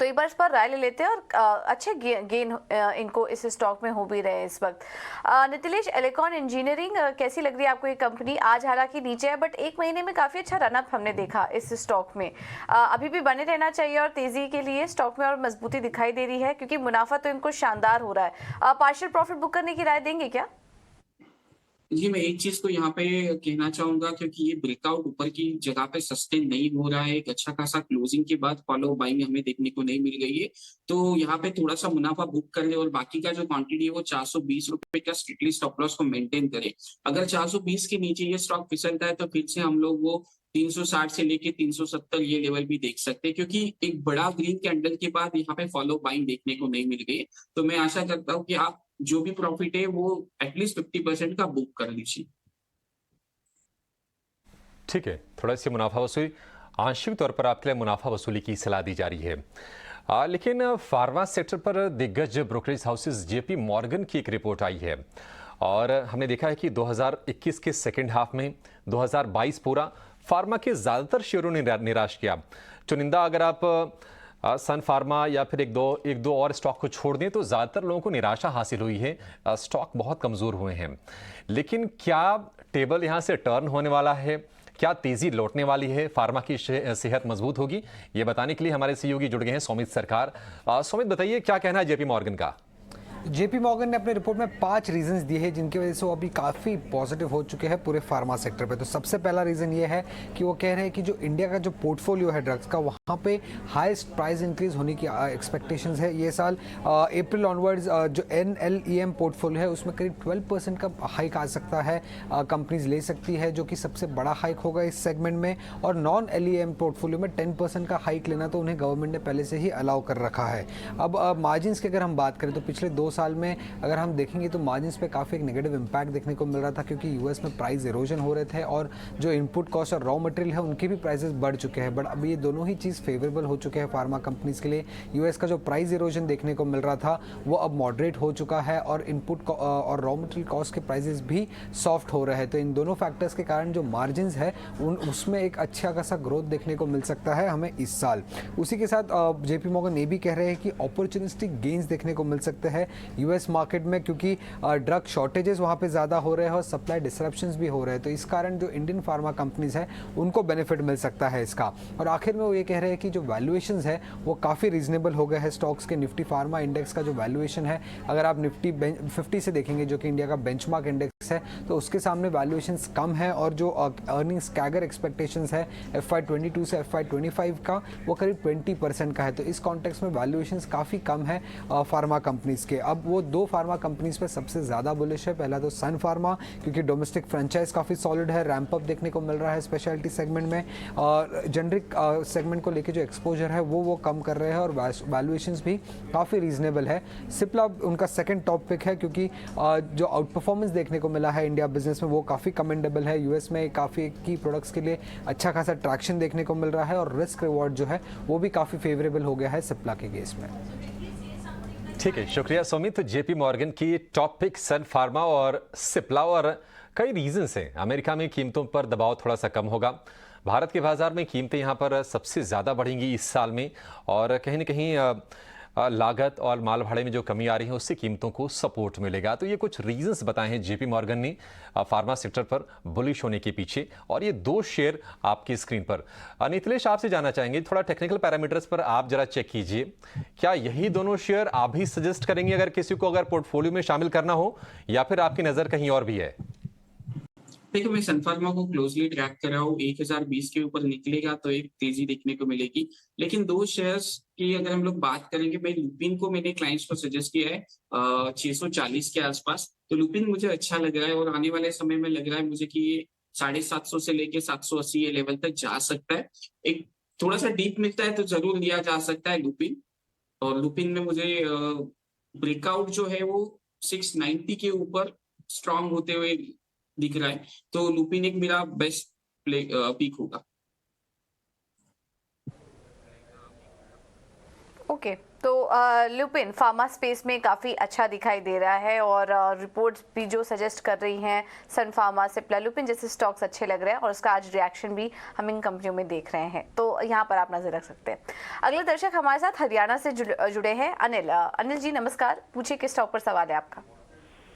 तो एक बार इस पर राय ले लेते हैं और अच्छे गेन इनको इस स्टॉक में हो भी रहे हैं इस वक्त। नीतिश, एलिकॉन इंजीनियरिंग कैसी लग रही है आपको ये कंपनी? आज हालांकि नीचे है बट 1 महीने में काफी अच्छा रनअप हमने देखा इस स्टॉक में। अभी भी बने रहना चाहिए और तेजी के लिए स्टॉक में और मजबूती दिखाई दे रही है क्योंकि मुनाफा तो इनको शानदार हो रहा है। पार्शियल प्रॉफिट बुक करने की राय देंगे क्या? जी, मैं एक चीज को यहाँ पे कहना चाहूंगा, क्योंकि ये ब्रेकआउट ऊपर की जगह पे सस्टेन नहीं हो रहा है। एक अच्छा खासा क्लोजिंग के बाद फॉलो बाइंग हमें देखने को नहीं मिल गई है, तो यहाँ पे थोड़ा सा मुनाफा बुक कर ले और बाकी का जो क्वांटिटी है वो 420 रुपए का स्ट्रिक्टली स्टॉप लॉस को मेंटेन करे। अगर 420 के नीचे ये स्टॉक फिसलता है तो फिर से हम लोग वो 360 से लेके 370 ये लेवल भी देख सकते हैं, क्योंकि एक बड़ा ग्रीन कैंडल के बाद यहाँ पे फॉलो बाइंग देखने को नहीं मिल गई। तो मैं आशा करता हूँ कि आप जो भी प्रॉफिट है वो एटलीस्ट 50% का बुक कर लीजिए। ठीक है, थोड़ा सी मुनाफा वसूली, आंशिक तौर पर आपके लिए मुनाफा वसूली की सलाह दी जा रही है। लेकिन फार्मा सेक्टर पर दिग्गज ब्रोकरेज हाउसेस जेपी मॉर्गन की एक रिपोर्ट आई है और हमने देखा है कि 2021 के सेकेंड हाफ में 2022 पूरा फार्मा के ज़्यादातर शेयरों ने निराश किया। चुनिंदा अगर आप सन फार्मा या फिर एक दो और स्टॉक को छोड़ दें तो ज़्यादातर लोगों को निराशा हासिल हुई है, स्टॉक बहुत कमज़ोर हुए हैं। लेकिन क्या टेबल यहाँ से टर्न होने वाला है? क्या तेज़ी लौटने वाली है? फार्मा की सेहत मजबूत होगी? ये बताने के लिए हमारे सहयोगी जुड़ गए हैं सौमित सरकार। सौमित, बताइए क्या कहना है जेपी मॉर्गन का? जेपी मॉर्गन ने अपने रिपोर्ट में 5 रीजंस दिए हैं जिनकी वजह से वो अभी काफ़ी पॉजिटिव हो चुके हैं पूरे फार्मा सेक्टर पे। तो सबसे पहला रीज़न ये है कि वो कह रहे हैं कि जो इंडिया का जो पोर्टफोलियो है ड्रग्स का, वहाँ वहाँ पे हाईएस्ट प्राइस इंक्रीज होने की एक्सपेक्टेशंस है ये साल। अप्रैल ऑनवर्ड्स जो NLEM पोर्टफोलियो है उसमें करीब 12% का हाइक आ सकता है, कंपनीज ले सकती है, जो कि सबसे बड़ा हाइक होगा इस सेगमेंट में। और नॉन LEM पोर्टफोलियो में 10% का हाइक लेना तो उन्हें गवर्नमेंट ने पहले से ही अलाउ कर रखा है। अब मार्जिन्स की अगर हम बात करें तो पिछले 2 साल में अगर हम देखेंगे तो मार्जिन्स पे काफ़ी एक नेगेटिव इंपैक्ट देखने को मिल रहा था, क्योंकि यूएस में प्राइस इरोजन हो रहे थे और जो इनपुट कॉस्ट और रॉ मटेरियल है उनके भी प्राइसेस बढ़ चुके हैं। बट अब ये दोनों ही चीज़ फेवरेबल हो चुके हैं फार्मा कंपनीज के लिए। यूएस का जो प्राइस इरोजन देखने को मिल रहा था वो अब मॉडरेट हो चुका है और इनपुट और रॉ मटेरियल कॉस्ट के प्राइसेस भी सॉफ्ट हो रहे हैं। तो इन दोनों फैक्टर्स के कारण जो मार्जिन्स है उसमें एक अच्छा खासा ग्रोथ देखने को मिल सकता है हमें इस साल। उसी के साथ JP मॉर्गन ये भी कह रहे हैं कि अपॉर्चुनिस्टिक गेन्स देखने को मिल सकते हैं यूएस मार्केट में, क्योंकि ड्रग शॉर्टेजेस वहाँ पे ज़्यादा हो रहे हैं और सप्लाई डिसरप्शंस भी हो रहे हैं। तो इस कारण जो इंडियन फार्मा कंपनीज हैं उनको बेनिफिट मिल सकता है इसका। और आखिर में वो ये कह रहे हैं कि जो वैल्यूएशंस है वो काफ़ी रीजनेबल हो गए हैं स्टॉक्स के। निफ्टी फार्मा इंडेक्स का जो वैल्यूएशन है, अगर आप निफ्टी 50 से देखेंगे जो कि इंडिया का बेंचमार्क इंडेक्स है, तो उसके सामने वैल्यूएशंस कम है और जो अर्निंग्स कैगर एक्सपेक्टेशंस है FY22 से FY25 का वो करीब 20% का है। तो इस कॉन्टेक्स्ट में वैल्यूएशंस काफ़ी कम है फार्मा कंपनीज के। अब वो 2 फार्मा कंपनीज पे सबसे ज़्यादा बुलिश है। पहला तो सन फार्मा, क्योंकि डोमेस्टिक फ्रेंचाइज काफ़ी सॉलिड है, रैंप अप देखने को मिल रहा है स्पेशलिटी सेगमेंट में, और जेनरिक सेगमेंट को लेके जो एक्सपोजर है वो कम कर रहे हैं और वैल्यूएशंस भी काफ़ी रीजनेबल है। सिप्ला उनका सेकंड टॉप पिक है, क्योंकि जो आउट परफॉर्मेंस देखने को मिला है इंडिया बिजनेस में वो काफ़ी कमेंडेबल है। यूएस में काफ़ी की प्रोडक्ट्स के लिए अच्छा खासा ट्रैक्शन देखने को मिल रहा है और रिस्क रिवॉर्ड जो है वो भी काफ़ी फेवरेबल हो गया है सिप्ला के केस में। ठीक है, शुक्रिया सुमित। JP मॉर्गन की टॉप पिक सन फार्मा और सिप्ला, और कई रीजंस हैं। अमेरिका में कीमतों पर दबाव थोड़ा सा कम होगा, भारत के बाजार में कीमतें यहाँ पर सबसे ज़्यादा बढ़ेंगी इस साल में, और कहीं ना कहीं लागत और माल भाड़े में जो कमी आ रही है उससे कीमतों को सपोर्ट मिलेगा। तो ये कुछ रीजंस बताए हैं JP मॉर्गन ने फार्मा सेक्टर पर बुलिश होने के पीछे, और ये 2 शेयर आपकी स्क्रीन पर। नीतिलेश, आपसे जानना चाहेंगे थोड़ा टेक्निकल पैरामीटर्स पर आप जरा चेक कीजिए, क्या यही दोनों शेयर आप भी सजेस्ट करेंगे अगर किसी को अगर पोर्टफोलियो में शामिल करना हो, या फिर आपकी नज़र कहीं और भी है? देखिए, मैं सन फार्मा को क्लोजली ट्रैक कर रहा हूँ। 1020 के ऊपर निकलेगा तो एक तेजी देखने को मिलेगी। लेकिन 2 शेयर्स की अगर हम लोग बात करेंगे, मैं लुपिन को मैंने क्लाइंट्स को सजेस्ट किया है 640 के आसपास। तो लुपिन मुझे अच्छा लग रहा है और आने वाले समय में लग रहा है मुझे कि ये 750 से लेके 780 ये लेवल तक जा सकता है। एक थोड़ा सा डीप मिलता है तो जरूर लिया जा सकता है लुपिन। और लुपिन में मुझे ब्रेकआउट जो है वो 690 के ऊपर स्ट्रांग होते हुए दिख रहा है। तो लुपिन एक मेरा बेस्ट पिक होगा। ओके, तो लुपिन फार्मा स्पेस में काफ़ी अच्छा दिखाई दे रहा है और रिपोर्ट्स भी जो सजेस्ट कर रही हैं सन फार्मा, सिप्ला, लुपिन जैसे स्टॉक्स अच्छे लग रहे हैं और उसका आज रिएक्शन भी हम इन कंपनियों में देख रहे हैं, तो यहाँ पर आप नजर रख सकते हैं। अगले दर्शक हमारे साथ हरियाणा से जुड़े हैं अनिल। अनिल जी नमस्कार, पूछिए किस स्टॉक पर सवाल है आपका।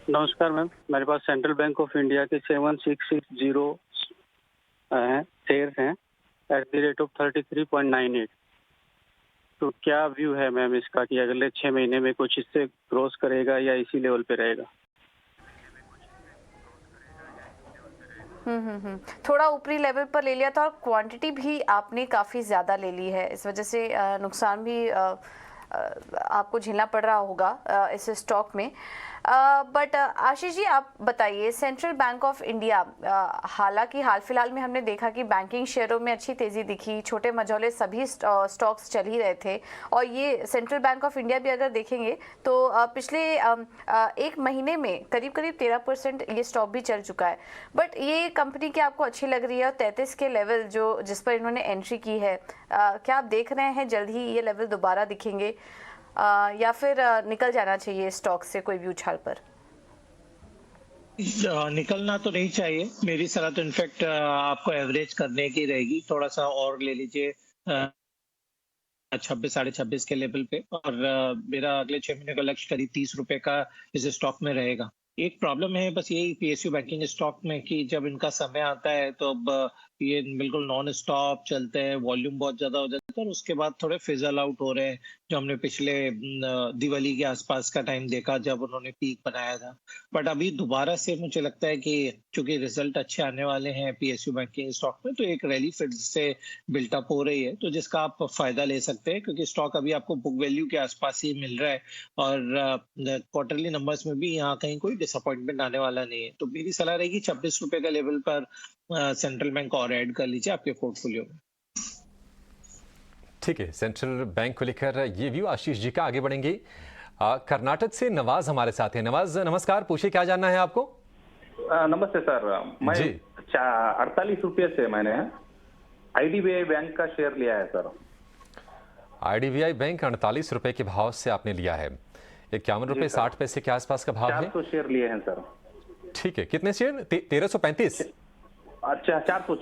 नमस्कार मैम, मेरे पास सेंट्रल बैंक ऑफ इंडिया के 7660 हैं शेयर्स हैं @ 33.98। तो क्या व्यू है मैम इसका कि अगले 6 महीने में कुछ इससे क्रॉस करेगा या इसी लेवल पे रहेगा? थोड़ा ऊपरी लेवल पर ले लिया था और क्वांटिटी भी आपने काफ़ी ज़्यादा ले ली है, इस वजह से नुकसान भी आपको झेलना पड़ रहा होगा इस स्टॉक में। बट आशीष जी आप बताइए, सेंट्रल बैंक ऑफ इंडिया, हालांकि हाल फिलहाल में हमने देखा कि बैंकिंग शेयरों में अच्छी तेज़ी दिखी, छोटे मझौले सभी स्टॉक्स चल ही रहे थे, और ये सेंट्रल बैंक ऑफ इंडिया भी अगर देखेंगे तो पिछले 1 महीने में करीब 13% ये स्टॉक भी चल चुका है। बट ये कंपनी क्या आपको अच्छी लग रही है? और 33 के लेवल जो जिस पर इन्होंने एंट्री की है, क्या आप देख रहे हैं जल्द ही ये लेवल दोबारा दिखेंगे या फिर निकल जाना चाहिए स्टॉक से कोई भी उछाल पर? निकलना तो नहीं चाहिए, मेरी सलाह तो इनफैक्ट आपको एवरेज करने की रहेगी, थोड़ा सा और ले लीजिए 26 साढ़े 26 के लेवल पे, और मेरा अगले 6 महीने का लक्ष्य करीब 30 रुपए का इस स्टॉक में रहेगा। एक प्रॉब्लम है बस यही PSU बैंकिंग स्टॉक में कि जब इनका समय आता है तो अब ये बिल्कुल नॉन स्टॉप चलते हैं, वॉल्यूम बहुत ज्यादा हो जाता है और उसके बाद थोड़े फिजल आउट हो रहे हैं, जो हमने पिछले दिवाली के आसपास का टाइम देखा जब उन्होंने पीक बनाया था। बट अभी दोबारा से मुझे लगता है कि चूंकि रिजल्ट अच्छे आने वाले हैं पीएसयू बैंकिंग स्टॉक में, तो एक रैली फिर से बिल्टअप हो रही है, तो जिसका आप फायदा ले सकते हैं, क्योंकि स्टॉक अभी आपको बुक वैल्यू के आसपास ही मिल रहा है और क्वार्टरली नंबर्स में भी यहाँ कहीं कोई डिसअपॉइंटमेंट आने वाला नहीं है। तो मेरी सलाह रहेगी 26 रुपए का लेवल पर सेंट्रल बैंक और ऐड कर लीजिए आपके पोर्टफोलियो में। ठीक है, सेंट्रल बैंक को लेकर ये व्यू आशीष जी का। आगे बढ़ेंगे, कर्नाटक से नवाज हमारे साथ हैं। नवाज नमस्कार, पूछिए क्या जानना है आपको? नमस्ते सर, मैं जी। 48 रुपये से मैंने आईडीबीआई बैंक का शेयर लिया है सर। आईडीबीआई बैंक 48 रुपए के भाव से आपने लिया है। 51 रुपए 60 पैसे के आसपास का भाव है। 400 शेयर लिए हैं सर। ठीक है, कितने शेयर? 1335? अच्छा, 1300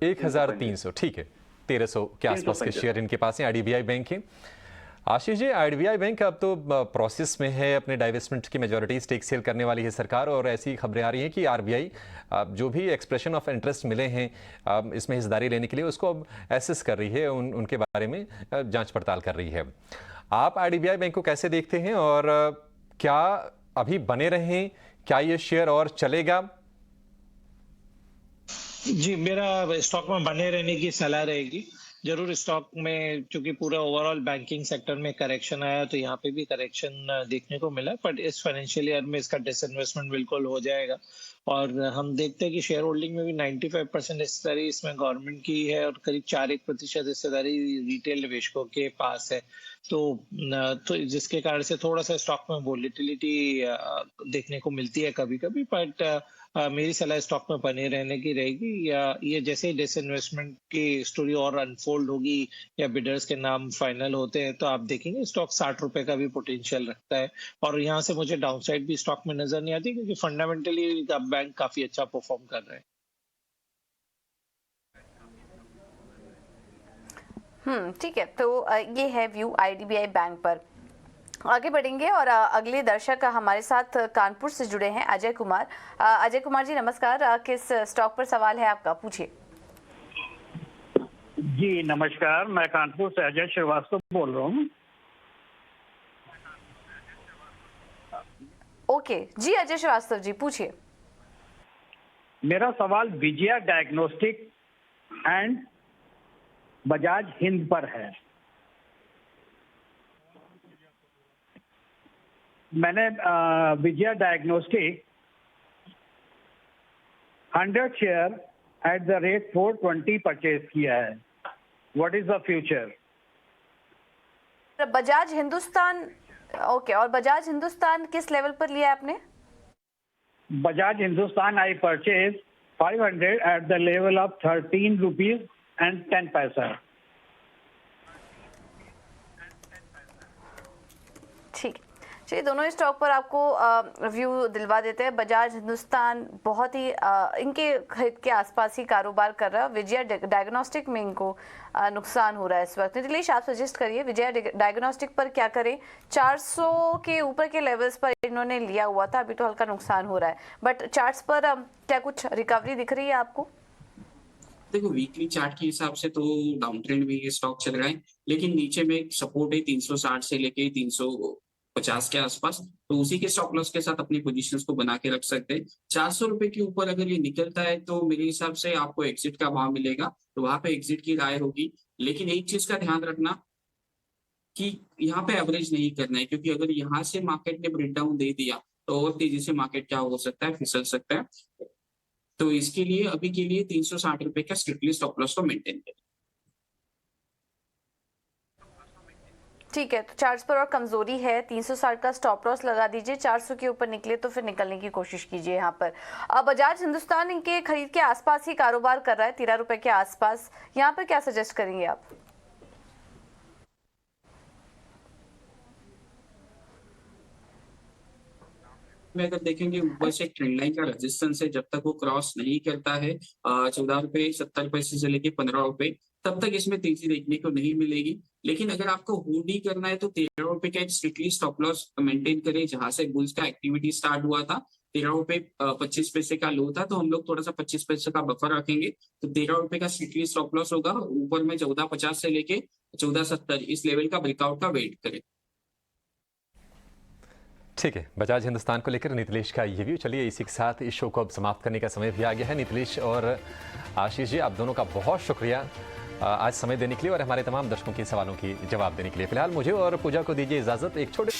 1300। ठीक है, 1300 के आसपास के शेयर इनके पास हैं आईडीबीआई बैंक के। आशीष जी, आईडीबीआई बैंक अब तो प्रोसेस में है, अपने डाइवेस्टमेंट की मेजॉरिटी स्टेक सेल करने वाली है सरकार, और ऐसी खबरें आ रही हैं कि आरबीआई जो भी एक्सप्रेशन ऑफ इंटरेस्ट मिले हैं इसमें हिस्सेदारी लेने के लिए, उसको अब एसेस कर रही है, उनके बारे में जांच पड़ताल कर रही है। आप आईडीबीआई बैंक को कैसे देखते हैं और क्या अभी बने रहें? क्या ये शेयर और चलेगा? जी, मेरा स्टॉक में बने रहने की सलाह रहेगी। जरूर स्टॉक में चूंकि पूरा ओवरऑल बैंकिंग सेक्टर में करेक्शन आया, तो यहाँ पे भी करेक्शन देखने को मिला, बट इस फाइनेंशियल ईयर में इसका डिसइन्वेस्टमेंट बिल्कुल हो जाएगा। और हम देखते हैं कि शेयर होल्डिंग में भी 95% हिस्सेदारी इसमें गवर्नमेंट की है और करीब 4% हिस्सेदारी रिटेल निवेशकों के पास है। तो जिसके कारण से थोड़ा सा स्टॉक में वोलेटिलिटी देखने को मिलती है कभी कभी, बट मेरी सलाह स्टॉक में बने रहने की रहेगी। या ये जैसे ही डिसइन्वेस्टमेंट की स्टोरी और अनफोल्ड होगी या बिडर्स के नाम फाइनल होते हैं, तो आप देखेंगे स्टॉक 60 रुपए का भी पोटेंशियल रखता है। और यहाँ से मुझे डाउनसाइड भी स्टॉक में नजर नहीं आती, क्योंकि फंडामेंटली बैंक काफी अच्छा परफॉर्म कर रहे हैं। ठीक है, तो ये है व्यू आईडीबीआई बैंक पर। आगे बढ़ेंगे और अगले दर्शक हमारे साथ कानपुर से जुड़े हैं, अजय कुमार। अजय कुमार जी नमस्कार, किस स्टॉक पर सवाल है आपका, पूछिए। जी नमस्कार, मैं कानपुर से अजय श्रीवास्तव बोल रहा हूँ। ओके जी, अजय श्रीवास्तव जी पूछिए। मेरा सवाल विजया डायग्नोस्टिक एंड बजाज हिंद पर है। मैंने Vijaya diagnostic 100 share at the rate 420 purchase किया है। What is the future? Bajaj Hindustan, okay, और बजाज हिंदुस्तान किस लेवल पर लिया है आपने? Bajaj Hindustan I purchase 500 at the level of 13 rupees and 10 पैसा। ठीक, चलिए दोनों स्टॉक पर आपको रिव्यू दिलवा देते हैं। बजाज हिंदुस्तान बहुत ही इनके खरीद के आसपास ही कारोबार कर रहा है। विजया डायग्नोस्टिक में इनको नुकसान हो रहा है इस वक्त। नीतीश आप सजेस्ट करिए विजया डायग्नोस्टिक पर क्या करें? 400 के ऊपर के लेवल्स पर इन्होंने लिया हुआ था, अभी तो हल्का नुकसान हो रहा है, बट चार्ट्स पर क्या कुछ रिकवरी दिख रही है आपको? देखो, वीकली चार्ट के हिसाब से तो डाउन ट्रेंड में ये स्टॉक चल रहा है, लेकिन नीचे में एक सपोर्ट है 360 से लेके 350 के आसपास, तो उसी के स्टॉप लॉस के साथ अपनी पोजीशंस को बना के रख सकते हैं। 400 रुपए के ऊपर अगर ये निकलता है तो मेरे हिसाब से आपको एग्जिट का भाव मिलेगा, तो वहां पे एग्जिट की राय होगी। लेकिन एक चीज का ध्यान रखना कि यहाँ पे एवरेज नहीं करना है, क्योंकि अगर यहाँ से मार्केट ने ब्रेकडाउन दे दिया तो और तेजी से मार्केट क्या हो सकता है, फिसल सकता है। तो इसके लिए अभी के लिए 360 रुपए का स्ट्रिक्टली स्टॉप लॉस को मेंटेन करें। ठीक है, तो चार्ट्स पर और कमजोरी है, 360 का स्टॉप लॉस लगा दीजिए। 400 के ऊपर निकले तो फिर निकलने की कोशिश कीजिए यहाँ पर। अब बजाज हिंदुस्तान इनके खरीद के आसपास ही कारोबार कर रहा है, 13 रुपए के आसपास। यहाँ पर क्या सजेस्ट करेंगे आप? में अगर देखेंगे ऊपर से एक ट्रेंड लाइन का रेजिस्टेंस है, जब तक वो क्रॉस नहीं करता है 14 रुपए 70 पैसे से लेके 15 रुपए, तब तक इसमें तेजी देखने को नहीं मिलेगी। लेकिन अगर आपको होल्ड ही करना है तो 13 रुपए का एक स्ट्रिक्टली स्टॉप लॉस मेंटेन करें, जहां से बुल्स का एक्टिविटी स्टार्ट हुआ था 13 रुपए 25 पैसे का लो था, तो हम लोग थोड़ा सा 25 पैसे का बफर रखेंगे। तो 13 रुपए का स्ट्रिक्टली स्टॉप लॉस होगा। ऊपर में 14.50 से लेके 14.70 इस लेवल का ब्रेकआउट का वेट करें। ठीक है, बजाज हिंदुस्तान को लेकर नीतिश का ये व्यू। चलिए इसी के साथ इस शो को अब समाप्त करने का समय भी आ गया है। नीतिश और आशीष जी, आप दोनों का बहुत शुक्रिया आज समय देने के लिए और हमारे तमाम दर्शकों के सवालों की जवाब देने के लिए। फिलहाल मुझे और पूजा को दीजिए इजाजत। एक छोटे